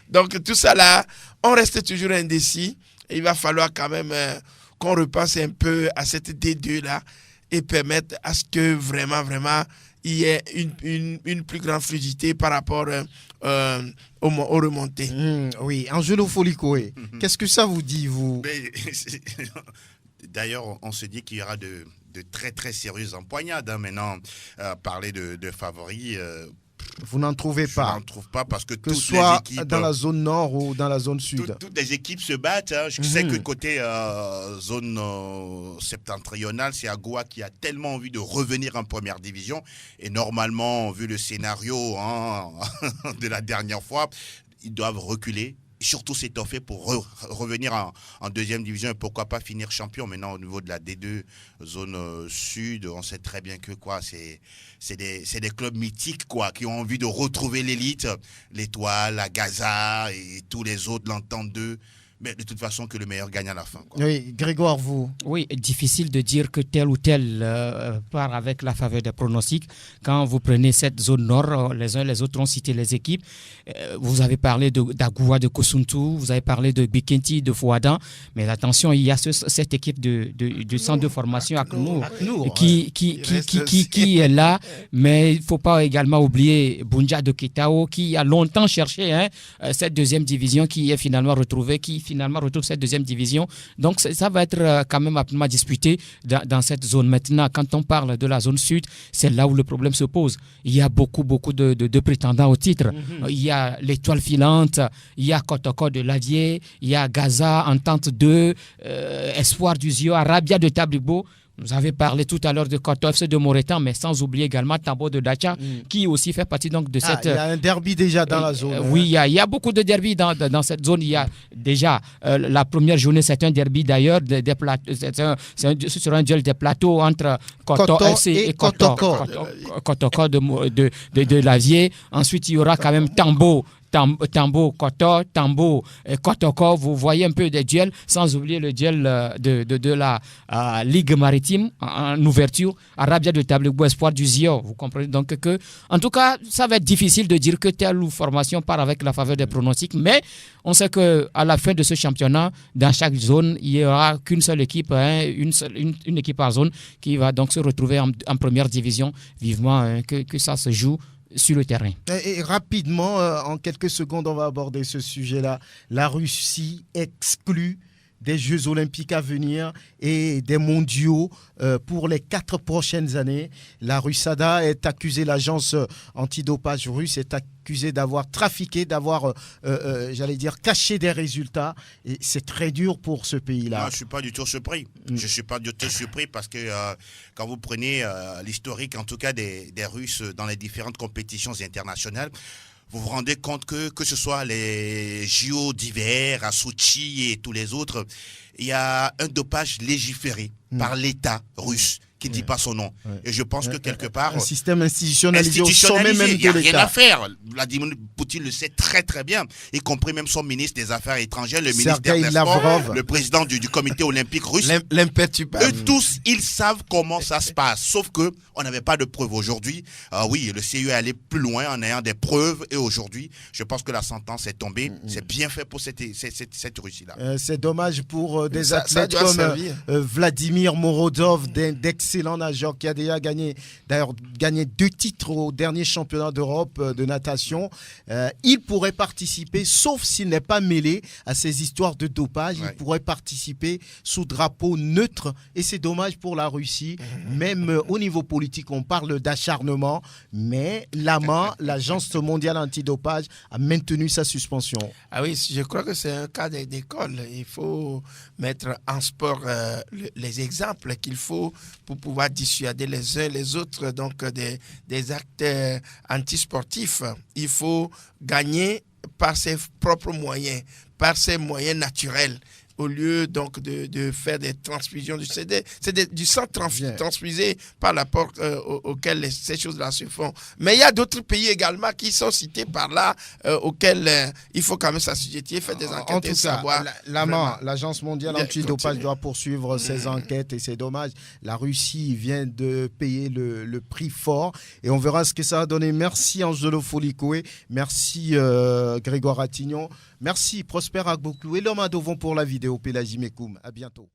Donc tout ça là, on reste toujours indécis. Il va falloir quand même qu'on repense un peu à cette D2 là et permettre à ce que vraiment il y ait une plus grande fluidité par rapport aux remontées. Oui, Angelo Folikoé, qu'est-ce que ça vous dit, vous? D'ailleurs, on se dit qu'il y aura de très très sérieuses empoignades. Maintenant, parler de favoris... vous n'en trouvez pas? Je n'en trouve pas parce que ce toutes soit les équipes, dans la zone nord ou dans la zone sud. Toutes les équipes se battent. Je sais que côté zone septentrionale, c'est Agoua qui a tellement envie de revenir en première division. Et normalement, vu le scénario de la dernière fois, ils doivent reculer. Surtout s'étoffer pour revenir en deuxième division et pourquoi pas finir champion. Maintenant, au niveau de la D2, zone sud, on sait très bien que c'est des clubs mythiques qui ont envie de retrouver l'élite, l'Étoile, la Gaza et tous les autres, l'Entente 2. Mais de toute façon, que le meilleur gagne à la fin. Oui, Grégoire, vous? Oui, difficile de dire que tel ou tel part avec la faveur des pronostics. Quand vous prenez cette zone nord, les uns et les autres ont cité les équipes. Vous avez parlé d'Agoua, de Kosuntu, vous avez parlé de Bikenti, de Fouadan. Mais attention, il y a cette équipe du centre de formation Aknou qui est là. Mais il ne faut pas également oublier Bunja de Kitao qui a longtemps cherché cette deuxième division qui est finalement retrouvée, qui finalement retrouve cette deuxième division. Donc ça va être quand même absolument disputé dans cette zone. Maintenant, quand on parle de la zone sud, c'est là où le problème se pose. Il y a beaucoup de prétendants au titre. Il y a l'Étoile filante, il y a Kotoko de Lavier, il y a Gaza, Entente 2, Espoir du Zio, Arabia de Tablibo. Vous avez parlé tout à l'heure de Koto FC de Moretan, mais sans oublier également Tambo de Dacha, qui aussi fait partie donc de cette... Il y a un derby déjà dans la zone. Oui, il y a beaucoup de derbys dans cette zone. Il y a déjà la première journée, c'est un derby d'ailleurs, c'est un duel des plateaux entre Koto FC et Kotoko de Lavier. Ensuite, il y aura quand même Tambo, Koto, Tambo, Kotoko, vous voyez un peu des duels, sans oublier le duel de la Ligue maritime en ouverture, Arabia de Tablibo, Espoir du Zio. Vous comprenez donc que, en tout cas, ça va être difficile de dire que telle ou formation part avec la faveur des pronostics, mais on sait qu'à la fin de ce championnat, dans chaque zone, il n'y aura qu'une seule équipe, une équipe par zone qui va donc se retrouver en première division. Vivement que ça se joue sur le terrain. Et rapidement, en quelques secondes, on va aborder ce sujet-là. La Russie exclut des Jeux Olympiques à venir et des mondiaux pour les 4 prochaines années. La Russada est accusée, l'agence antidopage russe est accusée d'avoir trafiqué, d'avoir, caché des résultats. Et c'est très dur pour ce pays-là. Non, je ne suis pas du tout surpris. Je ne suis pas du tout surpris parce que quand vous prenez l'historique, en tout cas des Russes dans les différentes compétitions internationales, vous vous rendez compte que ce soit les JO d'hiver, à Sochi et tous les autres, il y a un dopage légiféré par l'État russe qui ne dit pas son nom. Et je pense que quelque part... Un système institutionnalisé au sommet même de l'État. Il n'y a rien à faire. Vladimir Poutine le sait très très bien, y compris même son ministre des Affaires étrangères, le ministre des Sports, le président du comité olympique russe. L'imperturbable. Eux tous, ils savent comment ça se passe. Sauf qu'on n'avait pas de preuves aujourd'hui. Oui, le CIE est allé plus loin en ayant des preuves. Et aujourd'hui, je pense que la sentence est tombée. C'est bien fait pour cette Russie-là. C'est dommage pour des athlètes comme Vladimir Morodov, d'excellents nageurs qui a déjà gagné 2 titres au dernier championnat d'Europe de natation. Il pourrait participer, sauf s'il n'est pas mêlé à ces histoires de dopage. Il pourrait participer sous drapeau neutre. Et c'est dommage pour la Russie. Même au niveau politique, on parle d'acharnement. Mais l'AMA, l'Agence mondiale antidopage, a maintenu sa suspension. Ah oui, je crois que c'est un cas d'école. Il faut mettre en sport les exemples qu'il faut pour pouvoir dissuader les uns les autres donc des actes antisportifs. Il faut gagner par ses propres moyens, par ses moyens naturels. Au lieu donc de faire des transfusions c'est du sang transfusé par l'apport auquel ces choses-là se font. Mais il y a d'autres pays également qui sont cités par là, auxquels il faut quand même s'assujettir, faire des enquêtes. En tout cas, l'AMA, l'Agence mondiale antidopage, doit poursuivre ses enquêtes et c'est dommage. La Russie vient de payer le prix fort et on verra ce que ça va donner. Merci Angelo Folikoé, merci Grégoire Attignon, merci Prosper Agboklou et l'homme à Dovon pour la vidéo. Pélagie Mekoum. À bientôt.